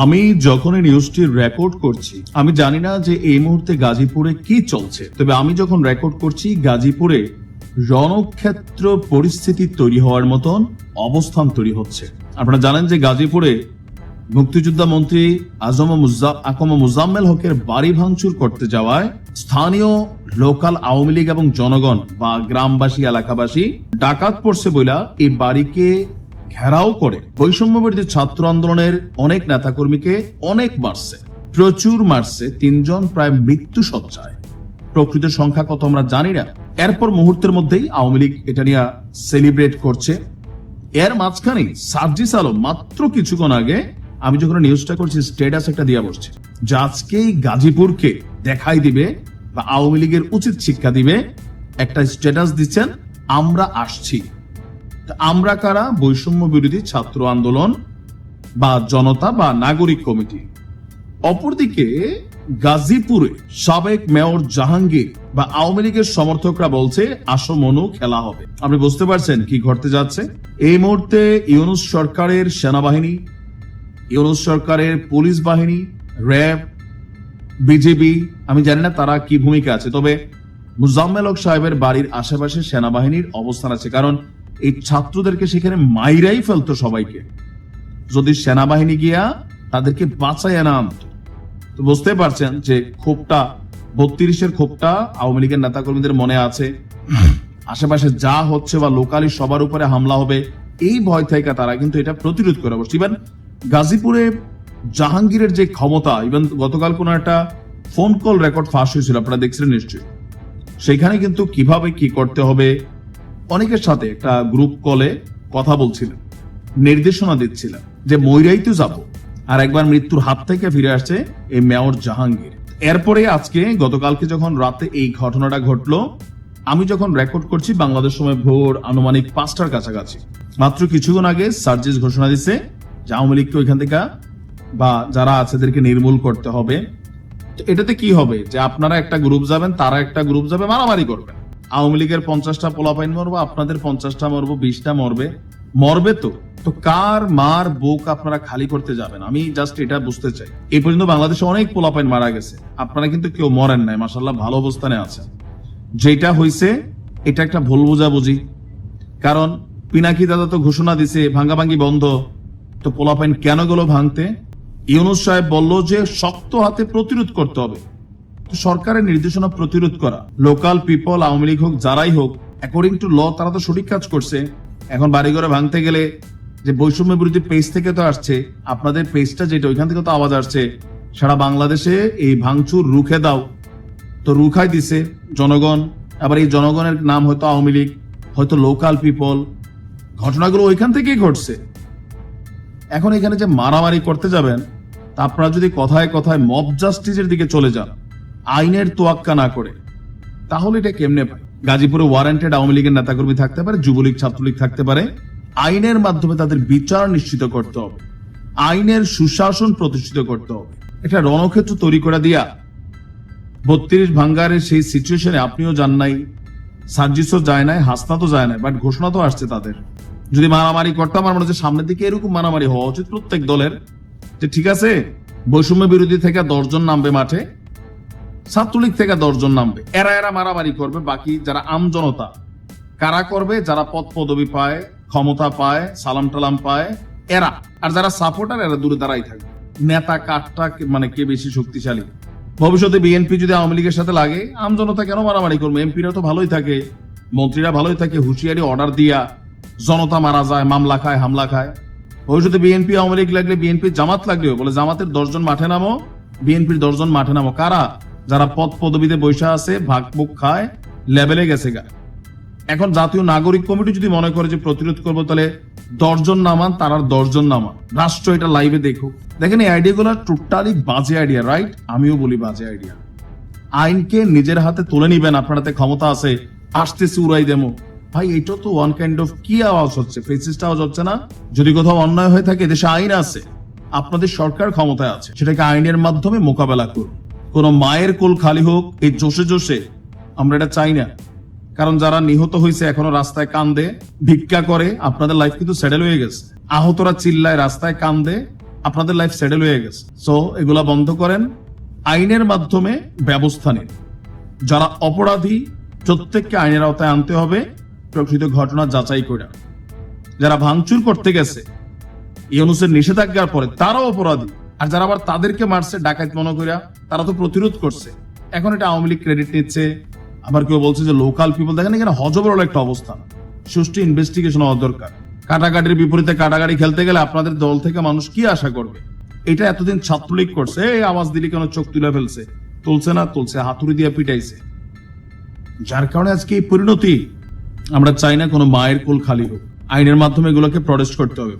আমি যখন এই নিউজটি রেকর্ড করছি আমি জানি না যে এই মুহূর্তে গাজীপুরে কি চলছে, তবে আমি যখন রেকর্ড করছি গাজীপুরে রণক্ষেত্র পরিস্থিতি তৈরি হওয়ার মতন অবস্থান তৈরি হচ্ছে। আপনারা জানেন যে গাজীপুরে মুক্তিযোদ্ধা মন্ত্রী আকম মুজাম্মেল হকের বাড়ি ভাঙচুর করতে যাওয়ায় স্থানীয় লোকাল আওয়ামী লীগ এবং জনগণ বা গ্রামবাসী এলাকাবাসী ডাকাত পড়ছে বইলা এই বাড়িকে ঘেরাও করে বৈষম্য বিরোধী ছাত্র আন্দোলনের অনেক নেতাকর্মীকে অনেক মারছে, প্রচুর মারছে। 3 জন প্রায় মৃত্যু সজ্জায়। প্রকৃত সংখ্যা কত আমরা জানি না। এরপর মুহূর্তের মধ্যেই আওয়ামী লীগ এটা নিয়ে সেলিব্রেট করছে। এর মাঝখানে সার্জিস আলম মাত্র কিছুক্ষণ আগে আমি যখন নিউজটা করছি স্ট্যাটাস একটা দিয়া বসছে যে আজকেই গাজীপুরকে দেখাই দিবে বা আওয়ামী লীগের উচিত শিক্ষা দিবে। একটা স্ট্যাটাস দিচ্ছেন, আমরা আসছি। আমরা কারা? বৈষম্য বিরোধী ছাত্র আন্দোলন বা জনতা বা নাগরিক কমিটি। অপরদিকে গাজীপুরে সাবেক মেয়র জাহাঙ্গীর বা আওয়ামী লীগের সমর্থকরা বলছে আসো মনু, খেলা হবে। আপনি বুঝতে পারছেন কি ঘটতে যাচ্ছে। এই মুহূর্তে ইউনূস সরকারের সেনাবাহিনী, ইউনূস সরকারের পুলিশ বাহিনী, র্যাব, বিজেপি, আমি জানি না তারা কি ভূমিকা আছে, তবে মুজাম্মেল হক সাহেবের বাড়ির আশেপাশে সেনাবাহিনীর অবস্থান আছে। কারণ এই ছাত্রদেরকে সেখানে মাইরাই ফেলতো সবাইকে, যদি সেনাবাহিনী গিয়া তাদেরকে বাঁচাইয়া না আনত। তো বুঝতে পারছেন যে ক্ষোভটা 32-এর ক্ষোভটা আওয়ামী লীগের নেতাকর্মীদের মনে আছে। আশেপাশে যা হচ্ছে বা লোকালি সবার উপরে হামলা হবে এই ভয় থেকে তারা কিন্তু এটা প্রতিরোধ করে বসছে। ইভেন গাজীপুরে জাহাঙ্গীরের যে ক্ষমতা, ইভেন গতকাল কোন একটা ফোন কল রেকর্ড ফাঁস হয়েছিল, আপনারা দেখছিলেন নিশ্চয়ই। সেখানে কিন্তু কিভাবে কি করতে হবে অনেকের সাথে একটা গ্রুপ কলে কথা বলছিলেন, নির্দেশনা দিচ্ছিলেন যে মইরাই তো যাবো। আর একবার মৃত্যুর হাত থেকে ফিরে আসছে এই মেয়র জাহাঙ্গীর। এরপরে আজকে গতকালকে যখন রাতে এই ঘটনাটা ঘটলো, আমি যখন রেকর্ড করছি বাংলাদেশ সময় ভোর আনুমানিক 5টার কাছাকাছি, মাত্র কিছুক্ষণ আগে সার্জিস ঘোষণা দিচ্ছে যে আওয়ামী লীগকে ওইখান থেকে বা যারা আছে এদেরকে নির্মূল করতে হবে। এটাতে কি হবে যে আপনারা একটা গ্রুপ যাবেন, তারা একটা গ্রুপ যাবে, মারামারি করবে। আওয়ামী লীগের 50টা পোলাপাইন মরবো, আপনাদের 50টা মরবো, 20টা মরবে তো কার মার বুক আপনারা খালি করতে যাবেন? আমি জাস্ট এটা বুঝতে চাই। এই পর্যন্ত বাংলাদেশে অনেক পোলাপাইন মারা গেছে, আপনারা কিন্তু কেউ মরেন নাই, মাশাআল্লাহ ভালো অবস্থানে আছে। যেটা হয়েছে এটা একটা ভুল বোঝাবুঝি। কারণ পিনাকি দাদা তো ঘোষণা দিছে ভাঙ্গাভাঙ্গি বন্ধ, তো পোলাপাইন কেন গেল ভাঙতে? ইউনূস সাহেব বলল যে শক্ত হাতে প্রতিরোধ করতে হবে। তো সরকারের নির্দেশনা প্রতিরোধ করা, লোকাল পিপল আওয়ামী লীগ হোক যারাই হোক, অ্যাকর্ডিং টু ল তারা তো সঠিক কাজ করছে। এখন বাড়িঘরে ভাঙতে গেলে যে বৈষম্য বিরোধী পেজ থেকে তো আসছে, আপনাদের পেজটা যেটা ওইখান থেকে তো আওয়াজ আসছে সারা বাংলাদেশে এই ভাঙচুর রুখে দাও, তো রুখাই দিছে জনগণ। আবার এই জনগণের নাম হয়তো আওয়ামী লীগ, হয়তো লোকাল পিপল। ঘটনাগুলো ওইখান থেকেই ঘটছে। এখন এখানে যে মারামারি করতে যাবেন, তা আপনারা যদি কথায় কথায় মব জাস্টিসের দিকে চলে যান, আইনের তোয়াক্কা না করে, তাহলে এটা কেমনে পায়? গাজীপুরে ওয়ারেন্টেড আওয়ামী লীগের নেতাকর্মী থাকতে পারে, যুবলীগ ছাত্রলীগ থাকতে পারে। আইনের মাধ্যমে তাদের বিচার নিশ্চিত করতে হবে, আইনের সুশাসন প্রতিষ্ঠিত করতে হবে। এটা রণক্ষেত্র তৈরি করে দিয়া 32 ভাঙ্গারের সেই সিচুয়েশনে আপনিও যান নাই, সার্জিসও যায় নাই, হাসনাতও যায় নাই, বাট ঘোষণা তো আসছে তাদের। যদি মারামারি করতাম, আমার মনে হচ্ছে সামনের দিকে এরকম মারামারি হওয়া উচিত প্রত্যেক দলের, যে ঠিক আছে বৈষম্য বিরোধী থেকে 10 জন নামবে মাঠে, ছাত্রলীগ থেকে 10 জন নামবে, এরা মারামারি করবে। বাকি যারা আম জনতা কারা করবে? যারা পদ পদবি পায়, ক্ষমতা পায়, সালাম টালাম পায় এরা। আর যারা সাপোর্টার এরা দূরে দাঁড়াই থাকবে। নেতা কাঠটা মানে কে বেশি শক্তিশালী? ভবিষ্যতে বিএনপি যদি আওয়ামী লীগের সাথে লাগে, আম জনতা কেন মারামারি করবে? এমপিরা তো ভালোই থাকে, মন্ত্রীরা ভালোই থাকে, হুঁশিয়ারি অর্ডার দিয়া জনতা মারা যায়, মামলা খায়, হামলা খায়। ভবিষ্যতে বিএনপি আওয়ামী লীগ লাগলে, বিএনপি জামাত লাগলেও বলে জামাতের 10 জন মাঠে নামো, বিএনপির 10 জন মাঠে নামো। কারা? যারা পদ পদবিতে বৈশা আছে, ভাগ মুখ খায়, লেভেলে গেছে গা। এখন জাতীয় নাগরিক কমিটি যদি মনে করে যে প্রতিরোধ করবো, তাহলে 10 জন নামান, তার আর 10 জন নামান। রাষ্ট্র এটা লাইভে দেখুক। দেখেন এই আইডিয়াগুলো টোটালি বাজে আইডিয়া, রাইট? আমিও বলি বাজে আইডিয়া। আইনকে নিজের হাতে তুলে নিবেন, আপনার হাতে ক্ষমতা আছে, আসতেছে উড়াই দেমো। ভাই এটা তো ওয়ান কাইন্ড অফ কি আওয়াজ হচ্ছে? ফেসিস্ট আওয়াজ হচ্ছে না? যদি কোথাও অন্যায় হয়ে থাকে, দেশে আইন আছে, আপনাদের সরকার ক্ষমতায় আছে, সেটাকে আইনের মাধ্যমে মোকাবেলা করুন। কোন মায়ের কোল খালি হোক এই জোশে জোশে আমরা এটা চাই না। কারণ যারা নিহত হয়েছে এখনো রাস্তায় কান্দে, ভিক্ষা করে, আপনাদের লাইফ কিন্তু সেটেল হয়ে গেছে। আহতরা চিল্লায়, রাস্তায় কান্দে, আপনাদের লাইফ সেটেল হয়ে গেছে। সো এগুলা বন্ধ করেন, আইনের মাধ্যমে ব্যবস্থা নিন। যারা অপরাধী প্রত্যেককে আইনের আওতায় আনতে হবে, প্রকৃত ঘটনা যাচাই করে। যারা ভাঙচুর করতে গেছে ইউনূসের নিষেধাজ্ঞার পরে তারাও অপরাধী, আর যারা আবার তাদেরকে মারছে ডাকাত মনে করিয়া, তারা তো প্রতিরোধ করছে। এখন এটা আওয়ামী লীগ ক্রেডিট নিচ্ছে, আবার কেউ বলছে যে লোকাল পিপল। দেখেন এখানে হজবরল একটা অবস্থান, সুষ্ঠু ইনভেস্টিগেশন হওয়া দরকার। কাটাকাটির বিপরীতে কাটাকাটি খেলতে গেলে আপনাদের দল থেকে মানুষ কি আশা করবে? এটা এতদিন ছাত্রলীগ করছে, এই আওয়াজ দিলে কেন চোখ তুলে ফেলছে, তুলছে না তুলছে, হাতুড়ি দিয়ে পিটাইছে, যার কারণে আজকে এই পরিণতি। আমরা চাই না কোনো মায়ের কোল খালি হোক। আইনের মাধ্যমে এগুলোকে প্রটেস্ট করতে হবে।